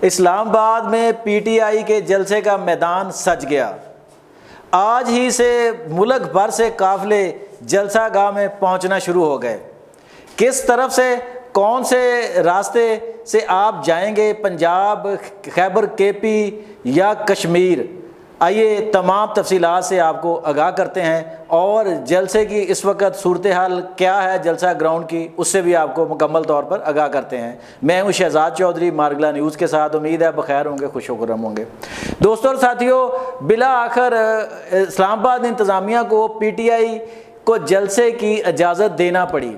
اسلام آباد میں P T I کے جلسے کا میدان سج گیا۔ آج ہی سے ملک بھر سے قافلے جلسہ گاہ میں پہنچنا شروع ہو گئے۔ کس طرف سے، کون سے راستے سے آپ جائیں گے، پنجاب، خیبر کے پی یا کشمیر؟ آئیے تمام تفصیلات سے آپ کو آگاہ کرتے ہیں، اور جلسے کی اس وقت صورتحال کیا ہے جلسہ گراؤنڈ کی، اس سے بھی آپ کو مکمل طور پر آگاہ کرتے ہیں۔ میں ہوں شہزاد چودھری مارگلا نیوز کے ساتھ، امید ہے بخیر ہوں گے، خوش و خرم ہوں گے۔ دوستوں اور ساتھیوں، بالآخر اسلام آباد انتظامیہ کو پی ٹی آئی کو جلسے کی اجازت دینا پڑی۔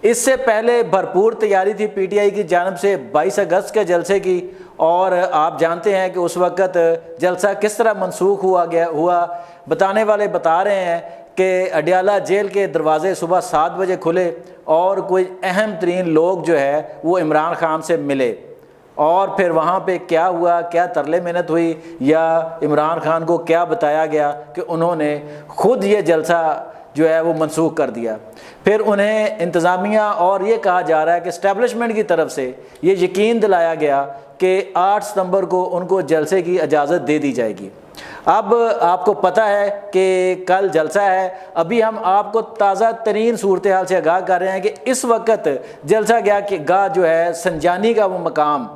اس سے پہلے بھرپور تیاری تھی پی ٹی آئی کی جانب سے 22 اگست کے جلسے کی، اور آپ جانتے ہیں کہ اس وقت جلسہ کس طرح منسوخ ہوا۔ بتانے والے بتا رہے ہیں کہ اڈیالہ جیل کے دروازے صبح 7 بجے کھلے، اور کوئی اہم ترین لوگ جو ہے وہ عمران خان سے ملے، اور پھر وہاں پہ کیا ہوا، کیا ترلے منت ہوئی، یا عمران خان کو کیا بتایا گیا کہ انہوں نے خود یہ جلسہ جو ہے وہ منسوخ کر دیا۔ پھر انہیں انتظامیہ اور یہ کہا جا رہا ہے کہ اسٹیبلشمنٹ کی طرف سے یہ یقین دلایا گیا کہ 8 ستمبر کو ان کو جلسے کی اجازت دے دی جائے گی۔ اب آپ کو پتہ ہے کہ کل جلسہ ہے۔ ابھی ہم آپ کو تازہ ترین صورتحال سے آگاہ کر رہے ہیں کہ اس وقت جلسہ گاہ جو ہے سنجانی کا وہ مقام،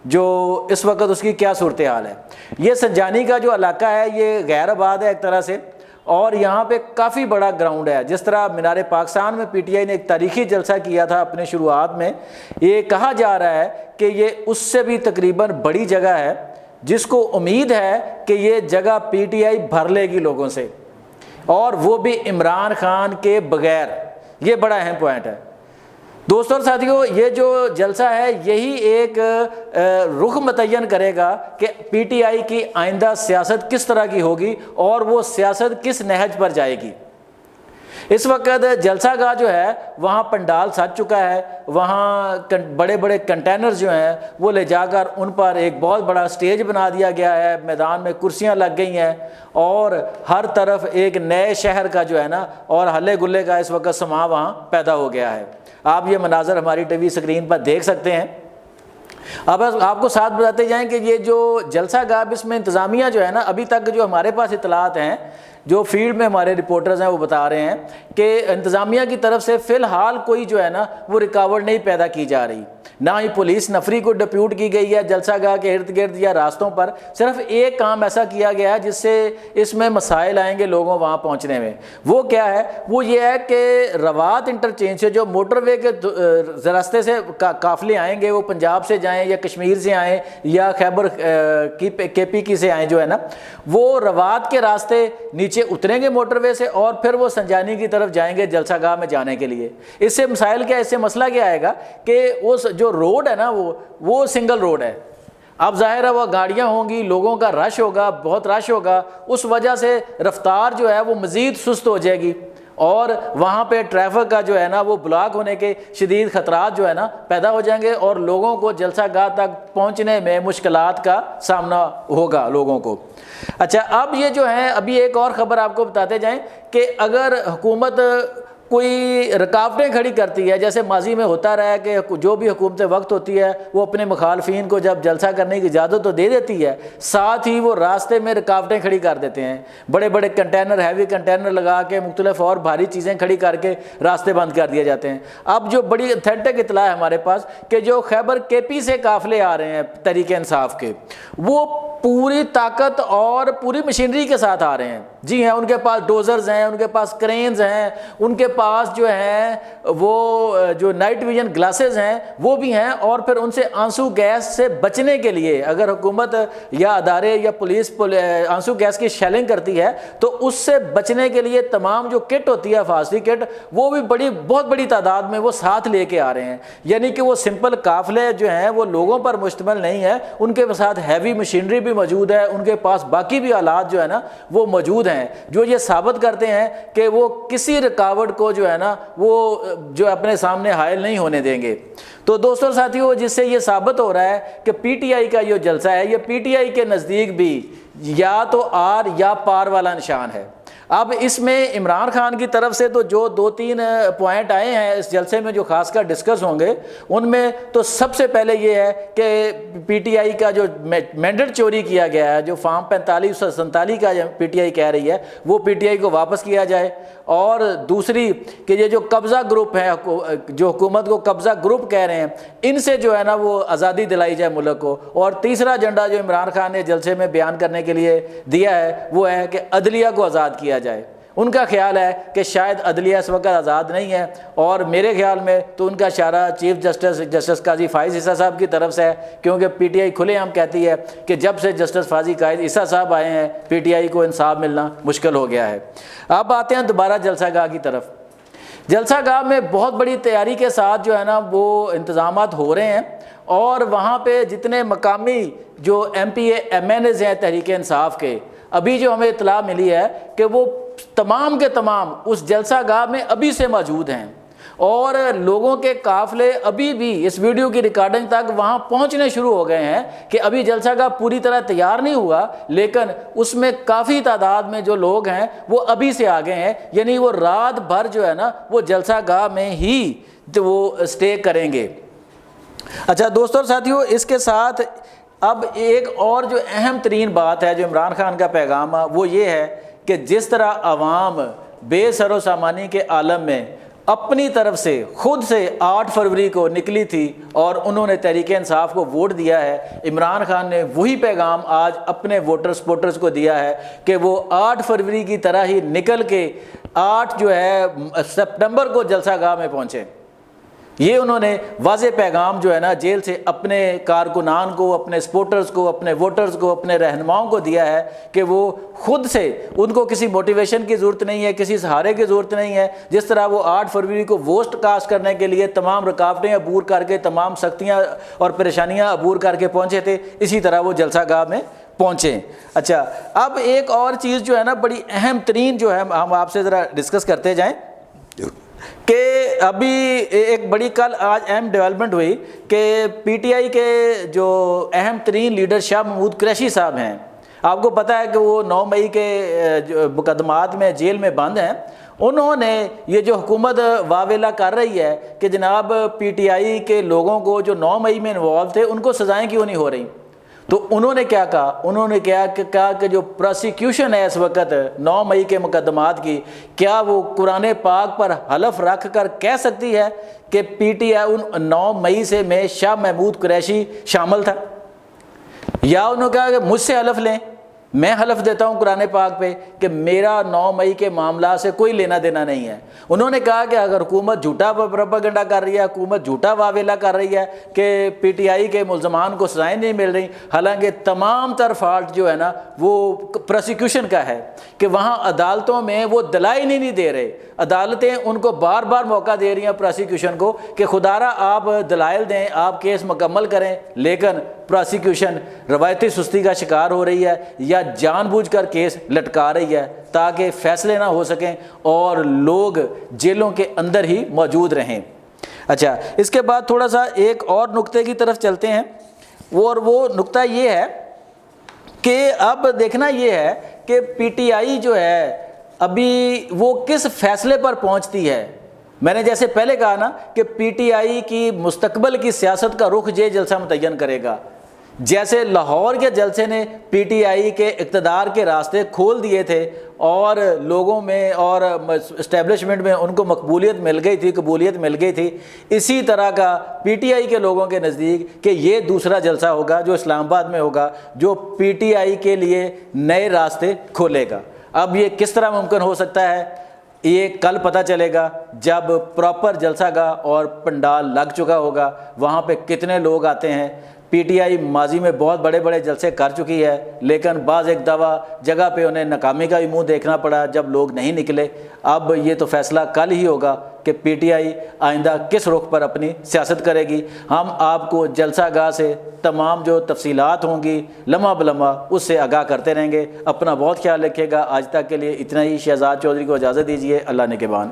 جو اس وقت اس کی کیا صورتحال ہے۔ یہ سنجانی کا جو علاقہ ہے یہ غیر آباد ہے ایک طرح سے، اور یہاں پہ کافی بڑا گراؤنڈ ہے۔ جس طرح مینار پاکستان میں پی ٹی آئی نے ایک تاریخی جلسہ کیا تھا اپنے شروعات میں، یہ کہا جا رہا ہے کہ یہ اس سے بھی تقریباً بڑی جگہ ہے، جس کو امید ہے کہ یہ جگہ پی ٹی آئی بھر لے گی لوگوں سے، اور وہ بھی عمران خان کے بغیر۔ یہ بڑا اہم پوائنٹ ہے۔ دوستوں اور ساتھیوں، یہ جو جلسہ ہے یہی ایک رخ متعین کرے گا کہ پی ٹی آئی کی آئندہ سیاست کس طرح کی ہوگی، اور وہ سیاست کس نہج پر جائے گی۔ اس وقت جلسہ گاہ جو ہے وہاں پنڈال سج چکا ہے، وہاں بڑے بڑے کنٹینرز جو ہیں وہ لے جا کر ان پر ایک بہت بڑا سٹیج بنا دیا گیا ہے، میدان میں کرسیاں لگ گئی ہیں، اور ہر طرف ایک نئے شہر کا جو ہے نا اور ہلے گلے کا اس وقت سما وہاں پیدا ہو گیا ہے۔ آپ یہ مناظر ہماری ٹی وی اسکرین پر دیکھ سکتے ہیں۔ اب آپ کو ساتھ بتاتے جائیں کہ یہ جو جلسہ گاہ، اس میں انتظامیہ جو ہے نا، ابھی تک جو ہمارے پاس اطلاعات ہیں، جو فیلڈ میں ہمارے رپورٹرز ہیں وہ بتا رہے ہیں کہ انتظامیہ کی طرف سے فی الحال کوئی جو ہے نا وہ رکاوٹ نہیں پیدا کی جا رہی، نہ ہی پولیس نفری کو ڈپیوٹ کی گئی ہے جلسہ گاہ کے ارد گرد یا راستوں پر۔ صرف ایک کام ایسا کیا گیا ہے جس سے اس میں مسائل آئیں گے لوگوں وہاں پہنچنے میں۔ وہ کیا ہے؟ وہ یہ ہے کہ روات انٹرچینج سے جو موٹر وے کے راستے سے قافلے آئیں گے، وہ پنجاب سے جائیں یا کشمیر سے آئیں یا خیبر کے پی کی سے آئیں، جو ہے نا وہ روات کے راستے نیچے اتریں گے موٹر وے سے، اور پھر وہ سنجانی کی طرف جائیں گے جلسہ گاہ میں جانے کے لیے۔ اس سے مسائل کیا، اس سے مسئلہ کیا آئے گا کہ اس جو روڈ ہے نا وہ سنگل روڈ ہے۔ اب ظاہر ہے وہ گاڑیاں ہوں گی، لوگوں کا رش ہوگا، بہت رش ہوگا، اس وجہ سے رفتار جو ہے وہ مزید سست ہو جائے گی، اور وہاں پہ ٹریفک کا جو ہے نا وہ بلاک ہونے کے شدید خطرات جو ہے نا پیدا ہو جائیں گے، اور لوگوں کو جلسہ گاہ تک پہنچنے میں مشکلات کا سامنا ہوگا لوگوں کو۔ اچھا، اب یہ جو ہے ابھی ایک اور خبر آپ کو بتاتے جائیں کہ اگر حکومت کوئی رکاوٹیں کھڑی کرتی ہے، جیسے ماضی میں ہوتا رہا ہے کہ جو بھی حکومت وقت ہوتی ہے وہ اپنے مخالفین کو جب جلسہ کرنے کی اجازت تو دے دیتی ہے، ساتھ ہی وہ راستے میں رکاوٹیں کھڑی کر دیتے ہیں، بڑے بڑے کنٹینر، ہیوی کنٹینر لگا کے مختلف اور بھاری چیزیں کھڑی کر کے راستے بند کر دیے جاتے ہیں۔ اب جو بڑی اتھینٹک اطلاع ہے ہمارے پاس کہ جو خیبر کے پی سے قافلے آ رہے ہیں تحریک انصاف کے، وہ پوری طاقت اور پوری مشینری کے ساتھ آ رہے ہیں۔ جی ہیں، ان کے پاس ڈوزرز ہیں، ان کے پاس کرینز ہیں، ان کے پاس جو ہیں وہ جو نائٹ ویژن گلاسز ہیں وہ بھی ہیں، اور پھر ان سے آنسو گیس سے بچنے کے لیے اگر حکومت یا ادارے یا پولیس آنسو گیس کی شیلنگ کرتی ہے تو اس سے بچنے کے لیے تمام جو کٹ ہوتی ہے حفاظتی کٹ، وہ بھی بہت بڑی تعداد میں وہ ساتھ لے کے آ رہے ہیں۔ یعنی کہ وہ سمپل قافلے جو ہیں وہ لوگوں پر مشتمل نہیں ہے، ان کے ساتھ ہیوی مشینری بھی موجود ہے، ان کے پاس باقی بھی آلات جو ہے نا وہ موجود ہیں، جو یہ ثابت کرتے ہیں کہ وہ کسی رکاوٹ کو جو ہے نا وہ جو اپنے سامنے حائل نہیں ہونے دیں گے۔ تو دوستوں ساتھیوں، جس سے یہ ثابت ہو رہا ہے کہ پی ٹی آئی کا یہ جلسہ ہے، یہ پی ٹی آئی کے نزدیک بھی یا تو آر یا پار والا نشان ہے۔ اب اس میں عمران خان کی طرف سے تو جو 2-3 پوائنٹ آئے ہیں اس جلسے میں جو خاص کر ڈسکس ہوں گے، ان میں تو سب سے پہلے یہ ہے کہ پی ٹی آئی کا جو مینڈیٹ چوری کیا گیا ہے، جو فارم 4547 کا پی ٹی آئی کہہ رہی ہے، وہ پی ٹی آئی کو واپس کیا جائے، اور دوسری کہ یہ جو قبضہ گروپ ہے، جو حکومت کو قبضہ گروپ کہہ رہے ہیں، ان سے جو ہے نا وہ آزادی دلائی جائے ملک کو، اور تیسرا ایجنڈا جو عمران خان نے جلسے میں بیان کرنے کے لیے دیا ہے وہ ہے کہ عدلیہ کو آزاد کیا جائے۔ ان کا خیال ہے کہ شاید عدلیہ اس وقت آزاد نہیں ہے، اور میرے خیال میں تو ان کا اشارہ چیف جسٹس قاضی فائز عیسیٰ صاحب کی طرف سے ہے، کیونکہ پی ٹی آئی کھلے عام کہتی ہے کہ جب سے جسٹس فائز عیسیٰ صاحب آئے ہیں پی ٹی آئی کو انصاف ملنا مشکل ہو گیا ہے۔ اب آتے ہیں دوبارہ جلسہ گاہ کی طرف۔ جلسہ گاہ میں بہت بڑی تیاری کے ساتھ جو ہے نا وہ انتظامات ہو رہے ہیں، اور وہاں پہ جتنے مقامی جو M P A M N As ہیں تحریک انصاف کے، ابھی جو ہمیں اطلاع ملی ہے کہ وہ تمام کے تمام اس جلسہ گاہ میں ابھی سے موجود ہیں، اور لوگوں کے قافلے ابھی بھی اس ویڈیو کی ریکارڈنگ تک وہاں پہنچنے شروع ہو گئے ہیں کہ ابھی جلسہ گاہ پوری طرح تیار نہیں ہوا، لیکن اس میں کافی تعداد میں جو لوگ ہیں وہ ابھی سے آگے ہیں، یعنی وہ رات بھر جو ہے نا وہ جلسہ گاہ میں ہی وہ سٹے کریں گے۔ اچھا دوستوں اور ساتھیوں، اس کے ساتھ اب ایک اور جو اہم ترین بات ہے جو عمران خان کا پیغام ہے وہ یہ ہے کہ جس طرح عوام بے سر و سامانی کے عالم میں اپنی طرف سے خود سے 8 فروری کو نکلی تھی اور انہوں نے تحریک انصاف کو ووٹ دیا ہے، عمران خان نے وہی پیغام آج اپنے ووٹرز کو دیا ہے کہ وہ 8 فروری کی طرح ہی نکل کے 8 جو ہے سپٹمبر کو جلسہ گاہ میں پہنچے۔ یہ انہوں نے واضح پیغام جو ہے نا جیل سے اپنے کارکنان کو، اپنے سپورٹرز کو، اپنے ووٹرز کو، اپنے رہنماؤں کو دیا ہے کہ وہ خود سے، ان کو کسی موٹیویشن کی ضرورت نہیں ہے، کسی سہارے کی ضرورت نہیں ہے۔ جس طرح وہ 8 فروری کو ووٹ کاسٹ کرنے کے لیے تمام رکاوٹیں عبور کر کے، تمام سختیاں اور پریشانیاں عبور کر کے پہنچے تھے، اسی طرح وہ جلسہ گاہ میں پہنچے۔ اچھا، اب ایک اور چیز جو ہے نا بڑی اہم ترین جو ہے ہم آپ سے ذرا ڈسکس کرتے جائیں کہ ابھی ایک بڑی کل آج اہم ڈیولپمنٹ ہوئی کہ پی ٹی آئی کے جو اہم ترین لیڈر شاہ محمود قریشی صاحب ہیں، آپ کو پتہ ہے کہ وہ 9 مئی کے مقدمات میں جیل میں بند ہیں۔ انہوں نے یہ جو حکومت واویلا کر رہی ہے کہ جناب پی ٹی آئی کے لوگوں کو جو 9 مئی میں انوالو تھے ان کو سزائیں کیوں نہیں ہو رہی، تو انہوں نے کیا کہا، انہوں نے کہا کہ جو پروسیکیوشن ہے اس وقت 9 مئی کے مقدمات کی، کیا وہ قرآن پاک پر حلف رکھ کر کہہ سکتی ہے کہ پی ٹی آئی ان 9 مئی سے میں شاہ محمود قریشی شامل تھا، یا انہوں نے کہا کہ مجھ سے حلف لیں، میں حلف دیتا ہوں قرآن پاک پہ کہ میرا 9 مئی کے معاملات سے کوئی لینا دینا نہیں ہے۔ انہوں نے کہا کہ اگر حکومت جھوٹا پروپیگنڈا کر رہی ہے، حکومت جھوٹا واویلا کر رہی ہے کہ پی ٹی آئی کے ملزمان کو سزائیں نہیں مل رہی، حالانکہ تمام تر فالٹ جو ہے نا وہ پروسیکیوشن کا ہے کہ وہاں عدالتوں میں وہ دلائل نہیں دے رہے، عدالتیں ان کو بار بار موقع دے رہی ہیں پروسیکیوشن کو کہ خدارا آپ دلائل دیں، آپ کیس مکمل کریں، لیکن پروسیکیوشن روایتی سستی کا شکار ہو رہی ہے یا جان بوجھ کر کیس لٹکا رہی ہے تاکہ فیصلے نہ ہو سکیں اور لوگ جیلوں کے اندر ہی موجود رہیں۔ اچھا، اس کے بعد تھوڑا سا ایک اور نقطے کی طرف چلتے ہیں، اور وہ نقطہ یہ ہے کہ اب دیکھنا یہ ہے کہ پی ٹی آئی جو ہے ابھی وہ کس فیصلے پر پہنچتی ہے۔ میں نے جیسے پہلے کہا نا کہ پی ٹی آئی کی مستقبل کی سیاست کا رخ یہ جلسہ متعین کرے گا۔ جیسے لاہور کے جلسے نے پی ٹی آئی کے اقتدار کے راستے کھول دیے تھے اور لوگوں میں اور اسٹیبلشمنٹ میں ان کو قبولیت مل گئی تھی، اسی طرح کا پی ٹی آئی کے لوگوں کے نزدیک کہ یہ دوسرا جلسہ ہوگا جو اسلام آباد میں ہوگا، جو پی ٹی آئی کے لیے نئے راستے کھولے گا۔ اب یہ کس طرح ممکن ہو سکتا ہے، یہ کل پتہ چلے گا جب پراپر جلسہ گاہ اور پنڈال لگ چکا ہوگا، وہاں پہ کتنے لوگ آتے ہیں۔ پی ٹی آئی ماضی میں بہت بڑے بڑے جلسے کر چکی ہے، لیکن بعض ایک جگہ پہ انہیں ناکامی کا بھی منہ دیکھنا پڑا جب لوگ نہیں نکلے۔ اب یہ تو فیصلہ کل ہی ہوگا کہ پی ٹی آئی آئندہ کس رخ پر اپنی سیاست کرے گی۔ ہم آپ کو جلسہ گاہ سے تمام جو تفصیلات ہوں گی لمحہ بلمحہ اس سے آگاہ کرتے رہیں گے۔ اپنا بہت خیال رکھیے گا۔ آج تک کے لیے اتنا ہی۔ شہزاد چودھری کو اجازت دیجیے۔ اللہ نگہبان۔